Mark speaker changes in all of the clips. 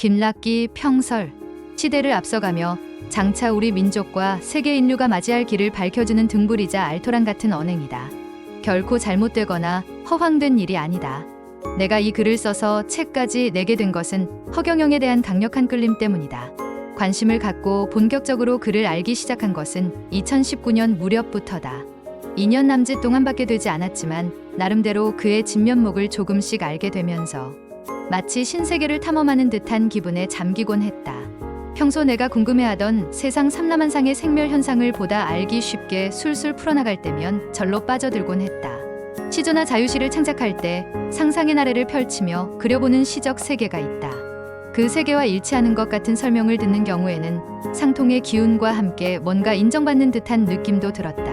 Speaker 1: 김락기, 평설, 시대를 앞서가며 장차 우리 민족과 세계 인류가 맞이할 길을 밝혀주는 등불이자 알토란 같은 언행이다. 결코 잘못되거나 허황된 일이 아니다. 내가 이 글을 써서 책까지 내게 된 것은 허경영에 대한 강력한 끌림 때문이다. 관심을 갖고 본격적으로 그를 알기 시작한 것은 2019년 무렵부터다. 2년 남짓 동안밖에 되지 않았지만 나름대로 그의 진면목을 조금씩 알게 되면서 마치 신세계를 탐험하는 듯한 기분에 잠기곤 했다. 평소 내가 궁금해하던 세상 삼라만상의 생멸 현상을 보다 알기 쉽게 술술 풀어나갈 때면 절로 빠져들곤 했다. 시조나 자유시를 창작할 때 상상의 나래를 펼치며 그려보는 시적 세계가 있다. 그 세계와 일치하는 것 같은 설명을 듣는 경우에는 상통의 기운과 함께 뭔가 인정받는 듯한 느낌도 들었다.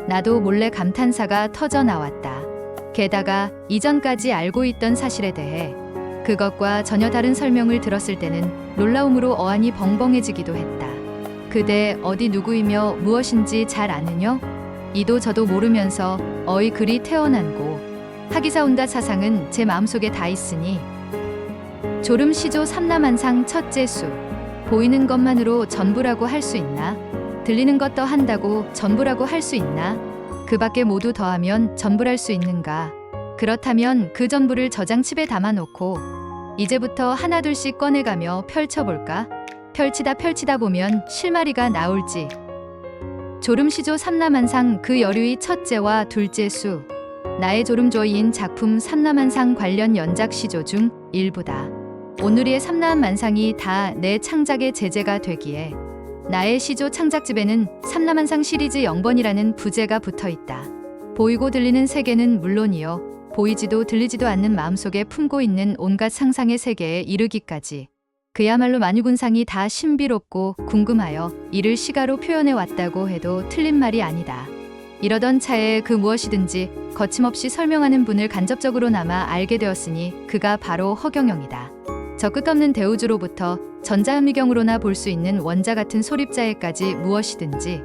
Speaker 1: 나도 몰래 감탄사가 터져 나왔다. 게다가 이전까지 알고 있던 사실에 대해 그것과 전혀 다른 설명을 들었을 때는 놀라움으로 어안이 벙벙해지기도 했다. 그대 어디 누구이며 무엇인지 잘 아느뇨? 이도 저도 모르면서 어이 글이 태어난고 하기사 온갖 사상은 제 마음속에 다 있으니 졸음시조 삼라만상 첫째 수. 보이는 것만으로 전부라고 할 수 있나? 들리는 것 더한다고 전부라고 할 수 있나? 그 밖에 모두 더하면 전부랄 수 있는가? 그렇다면 그 전부를 저장칩에 담아놓고 이제부터 하나둘씩 꺼내가며 펼쳐볼까? 펼치다 보면 실마리가 나올지. 졸음시조 삼라만상 그 여류의 첫째와 둘째 수. 나의 졸음조이인 작품 삼라만상 관련 연작시조 중 일부다. 오누리의 삼라만상이 다 내 창작의 제재가 되기에 나의 시조 창작집에는 삼라만상 시리즈 0번이라는 부제가 붙어있다. 보이고 들리는 세계는 물론이요. 보이지도 들리지도 않는 마음속에 품고 있는 온갖 상상의 세계에 이르기까지 그야말로 만유군상이 다 신비롭고 궁금하여 이를 시가로 표현해 왔다고 해도 틀린 말이 아니다. 이러던 차에 그 무엇이든지 거침없이 설명하는 분을 간접적으로나마 알게 되었으니 그가 바로 허경영이다. 저 끝없는 대우주로부터 전자현미경으로나 볼 수 있는 원자 같은 소립자에까지 무엇이든지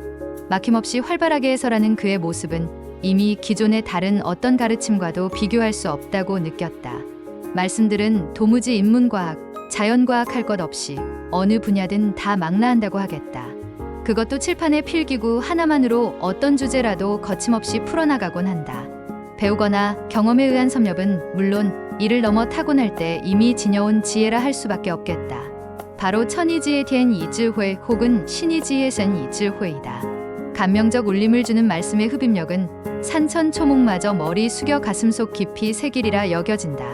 Speaker 1: 막힘없이 활발하게 해설하는 그의 모습은 이미 기존의 다른 어떤 가르침과도 비교할 수 없다고 느꼈다. 말씀들은 도무지 인문과학, 자연과학 할 것 없이 어느 분야든 다 망라한다고 하겠다. 그것도 칠판의 필기구 하나만으로 어떤 주제라도 거침없이 풀어나가곤 한다. 배우거나 경험에 의한 섭렵은 물론 이를 넘어 타고날 때 이미 지녀온 지혜라 할 수밖에 없겠다. 바로 천이지에 된 이智慧혹은 신이지에선 이智慧이다. 감명적 울림을 주는 말씀의 흡입력은 산천초목마저 머리 숙여 가슴속 깊이 새기리라 여겨진다.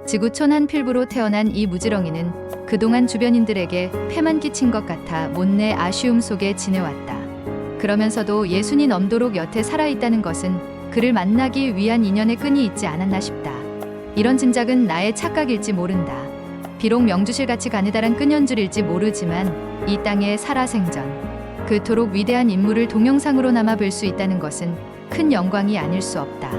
Speaker 1: 지구촌 한 필부로 태어난 이 무지렁이는 그동안 주변인들에게 폐만 끼친 것 같아 못내 아쉬움 속에 지내왔다. 그러면서도 예순이 넘도록 여태 살아있다는 것은 그를 만나기 위한 인연의 끈이 있지 않았나 싶다. 이런 짐작은 나의 착각일지 모른다. 비록 명주실같이 가느다란 끈연줄일지 모르지만 이 땅의 살아생전 그토록 위대한 인물을 동영상으로나마 볼 수 있다는 것은 큰 영광이 아닐 수 없다.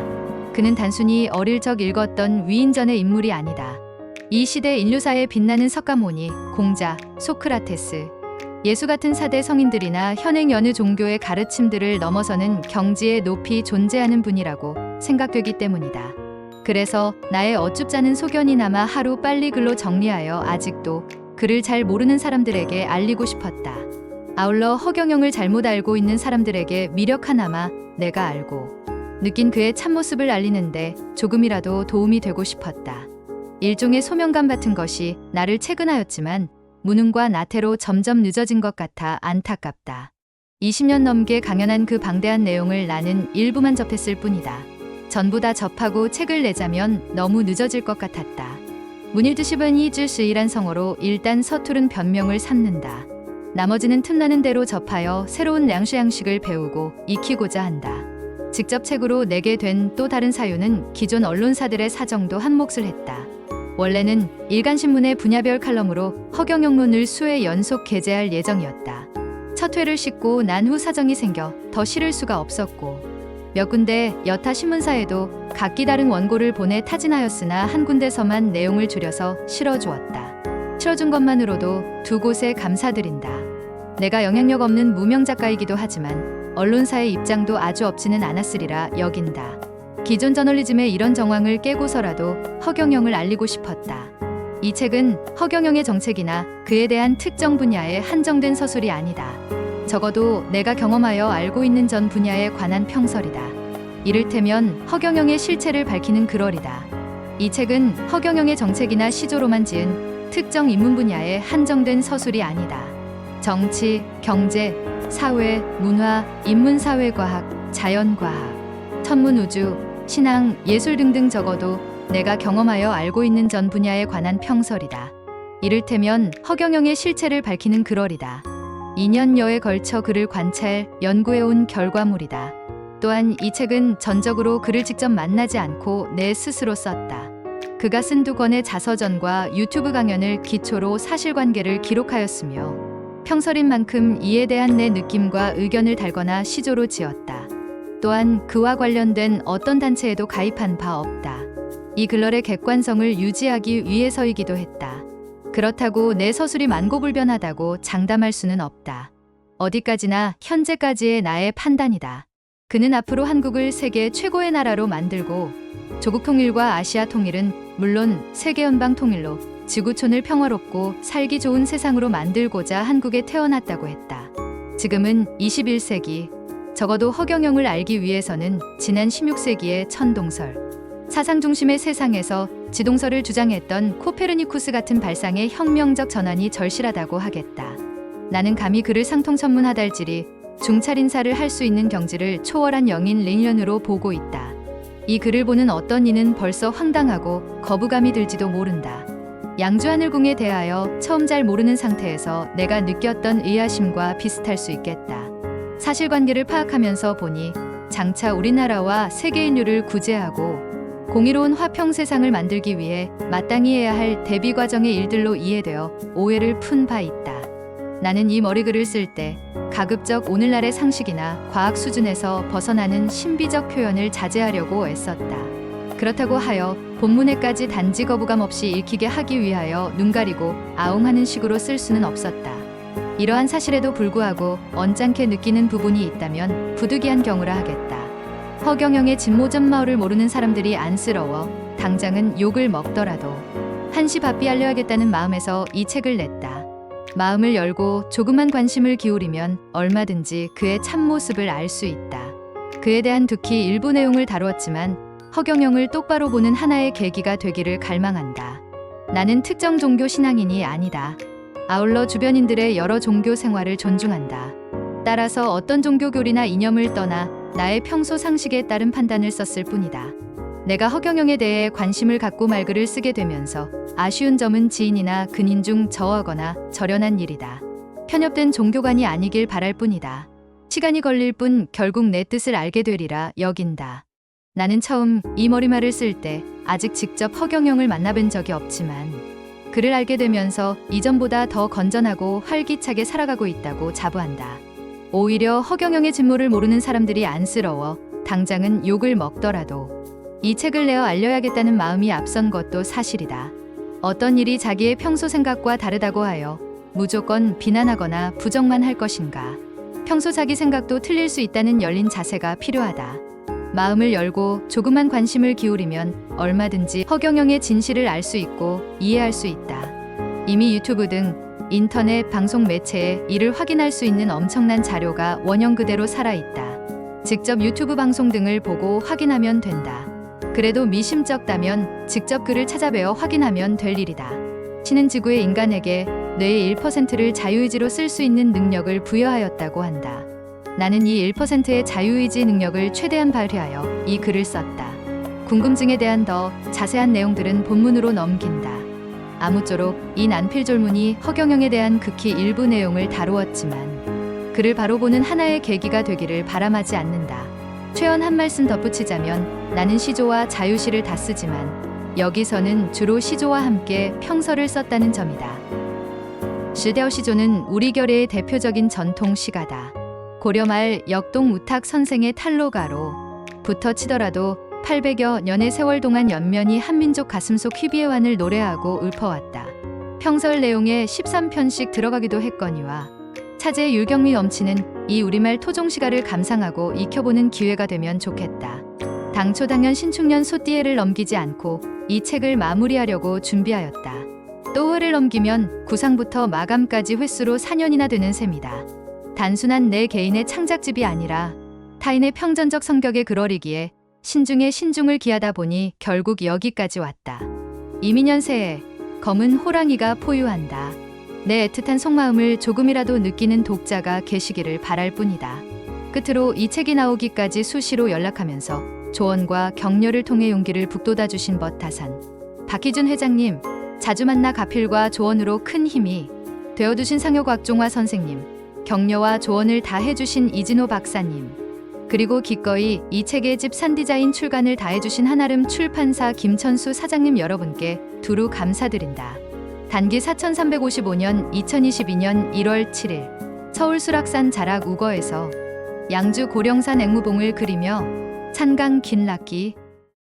Speaker 1: 그는 단순히 어릴 적 읽었던 위인전의 인물이 아니다. 이 시대 인류사에 빛나는 석가모니, 공자, 소크라테스, 예수 같은 사대 성인들이나 현행 여느 종교의 가르침들을 넘어서는 경지에 높이 존재하는 분이라고 생각되기 때문이다. 그래서 나의 어쭙잖은 소견이나마 하루 빨리 글로 정리하여 아직도 그를 잘 모르는 사람들에게 알리고 싶었다. 아울러 허경영을 잘못 알고 있는 사람들에게 미력 하나마 내가 알고 느낀 그의 참모습을 알리는데 조금이라도 도움이 되고 싶었다. 일종의 소명감 같은 것이 나를 채근하였지만 무능과 나태로 점점 늦어진 것 같아 안타깝다. 20년 넘게 강연한 그 방대한 내용을 나는 일부만 접했을 뿐이다. 전부 다 접하고 책을 내자면 너무 늦어질 것 같았다. 문일드십은 이질스이란 성어로 일단 서투른 변명을 삼는다. 나머지는 틈나는 대로 접하여 새로운 양식을 배우고 익히고자 한다. 직접 책으로 내게 된 또 다른 사유는 기존 언론사들의 사정도 한몫을 했다. 원래는 일간신문의 분야별 칼럼으로 허경영론을 수회 연속 게재할 예정이었다. 첫 회를 싣고 난 후 사정이 생겨 더 실을 수가 없었고 몇 군데 여타 신문사에도 각기 다른 원고를 보내 타진하였으나 한 군데서만 내용을 줄여서 실어주었다. 실어준 것만으로도 두 곳에 감사드린다. 내가 영향력 없는 무명 작가이기도 하지만 언론사의 입장도 아주 없지는 않았으리라 여긴다. 기존 저널리즘의 이런 정황을 깨고서라도 허경영을 알리고 싶었다. 이 책은 허경영의 정책이나 그에 대한 특정 분야에 한정된 서술이 아니다. 적어도 내가 경험하여 알고 있는 전 분야에 관한 평설이다. 이를테면 허경영의 실체를 밝히는 글월이다. 이 책은 허경영의 정책이나 시조로만 지은 특정 인문 분야에 한정된 서술이 아니다. 정치, 경제, 사회, 문화, 인문사회과학, 자연과학, 천문우주, 신앙, 예술 등등 적어도 내가 경험하여 알고 있는 전 분야에 관한 평설이다. 이를테면 허경영의 실체를 밝히는 글월이다. 2년여에 걸쳐 그를 관찰, 연구해온 결과물이다. 또한 이 책은 전적으로 그를 직접 만나지 않고 내 스스로 썼다. 그가 쓴 2권의 자서전과 유튜브 강연을 기초로 사실관계를 기록하였으며 평설인 만큼 이에 대한 내 느낌과 의견을 달거나 시조로 지었다. 또한 그와 관련된 어떤 단체에도 가입한 바 없다. 이 글월의 객관성을 유지하기 위해서이기도 했다. 그렇다고 내 서술이 만고불변하다고 장담할 수는 없다. 어디까지나 현재까지의 나의 판단이다. 그는 앞으로 한국을 세계 최고의 나라로 만들고 조국 통일과 아시아 통일은 물론 세계 연방 통일로 지구촌을 평화롭고 살기 좋은 세상으로 만들고자 한국에 태어났다고 했다. 지금은 21세기, 적어도 허경영을 알기 위해서는 지난 16세기의 천동설, 사상 중심의 세상에서 지동설을 주장했던 코페르니쿠스 같은 발상의 혁명적 전환이 절실하다고 하겠다. 나는 감히 그를 상통천문하달지리 중찰인사를 할 수 있는 경지를 초월한 영인 랭년으로 보고 있다. 이 글을 보는 어떤 이는 벌써 황당하고 거부감이 들지도 모른다. 양주하늘궁에 대하여 처음 잘 모르는 상태에서 내가 느꼈던 의아심과 비슷할 수 있겠다. 사실관계를 파악하면서 보니 장차 우리나라와 세계 인류를 구제하고 공의로운 화평 세상을 만들기 위해 마땅히 해야 할 대비 과정의 일들로 이해되어 오해를 푼 바 있다. 나는 이 머리글을 쓸 때 가급적 오늘날의 상식이나 과학 수준에서 벗어나는 신비적 표현을 자제하려고 애썼다. 그렇다고 하여 본문에까지 단지 거부감 없이 읽히게 하기 위하여 눈 가리고 아웅하는 식으로 쓸 수는 없었다. 이러한 사실에도 불구하고 언짢게 느끼는 부분이 있다면 부득이한 경우라 하겠다. 허경영의 진모전마을을 모르는 사람들이 안쓰러워 당장은 욕을 먹더라도 한시 바삐 알려야겠다는 마음에서 이 책을 냈다. 마음을 열고 조그만 관심을 기울이면 얼마든지 그의 참모습을 알 수 있다. 그에 대한 두키 일부 내용을 다루었지만 허경영을 똑바로 보는 하나의 계기가 되기를 갈망한다. 나는 특정 종교 신앙인이 아니다. 아울러 주변인들의 여러 종교 생활을 존중한다. 따라서 어떤 종교 교리나 이념을 떠나 나의 평소 상식에 따른 판단을 썼을 뿐이다. 내가 허경영에 대해 관심을 갖고 말글을 쓰게 되면서 아쉬운 점은 지인이나 근인 중 저하거나 절연한 일이다. 편협된 종교관이 아니길 바랄 뿐이다. 시간이 걸릴 뿐 결국 내 뜻을 알게 되리라 여긴다. 나는 처음 이 머리말을 쓸 때 아직 직접 허경영을 만나뵌 적이 없지만 그를 알게 되면서 이전보다 더 건전하고 활기차게 살아가고 있다고 자부한다. 오히려 허경영의 진모를 모르는 사람들이 안쓰러워 당장은 욕을 먹더라도 이 책을 내어 알려야겠다는 마음이 앞선 것도 사실이다. 어떤 일이 자기의 평소 생각과 다르다고 하여 무조건 비난하거나 부정만 할 것인가. 평소 자기 생각도 틀릴 수 있다는 열린 자세가 필요하다. 마음을 열고 조그만 관심을 기울이면 얼마든지 허경영의 진실을 알 수 있고 이해할 수 있다. 이미 유튜브 등 인터넷 방송 매체에 이를 확인할 수 있는 엄청난 자료가 원형 그대로 살아있다. 직접 유튜브 방송 등을 보고 확인하면 된다. 그래도 미심쩍다면 직접 그를 찾아뵈어 확인하면 될 일이다. 신은 지구의 인간에게 뇌의 1%를 자유의지로 쓸 수 있는 능력을 부여하였다고 한다. 나는 이 1%의 자유의지 능력을 최대한 발휘하여 이 글을 썼다. 궁금증에 대한 더 자세한 내용들은 본문으로 넘긴다. 아무쪼록 이 난필졸문이 허경영에 대한 극히 일부 내용을 다루었지만 그를 바로 보는 하나의 계기가 되기를 바람하지 않는다. 최연 한 말씀 덧붙이자면 나는 시조와 자유시를 다 쓰지만 여기서는 주로 시조와 함께 평서를 썼다는 점이다. 시대어 시조는 우리 결의의 대표적인 전통 시가다. 고려 말 역동 우탁 선생의 탈로가로 붙어 치더라도 800여 년의 세월 동안 연면이 한민족 가슴속 희비애환을 노래하고 읊어왔다. 평설 내용에 13편씩 들어가기도 했거니와 차제의 율경미 넘치는 이 우리말 토종시가를 감상하고 익혀보는 기회가 되면 좋겠다. 당초 당연 신축년 소띠에를 넘기지 않고 이 책을 마무리하려고 준비하였다. 또 해를 넘기면 구상부터 마감까지 횟수로 4년이나 되는 셈이다. 단순한 내 개인의 창작집이 아니라 타인의 평전적 성격에 그러리기에 신중에 신중을 기하다 보니 결국 여기까지 왔다. 이민년 새해 검은 호랑이가 포유한다. 내 애틋한 속마음을 조금이라도 느끼는 독자가 계시기를 바랄 뿐이다. 끝으로 이 책이 나오기까지 수시로 연락하면서 조언과 격려를 통해 용기를 북돋아 주신 버타산 박희준 회장님, 자주 만나 가필과 조언으로 큰 힘이 되어주신 상효 곽종화 선생님, 격려와 조언을 다 해주신 이진호 박사님, 그리고 기꺼이 이 책의 집산 디자인 출간을 다 해주신 한아름 출판사 김천수 사장님 여러분께 두루 감사드린다. 단기 4355년 2022년 1월 7일 서울 수락산 자락 우거에서 양주 고령산 앵무봉을 그리며 찬강 긴 락기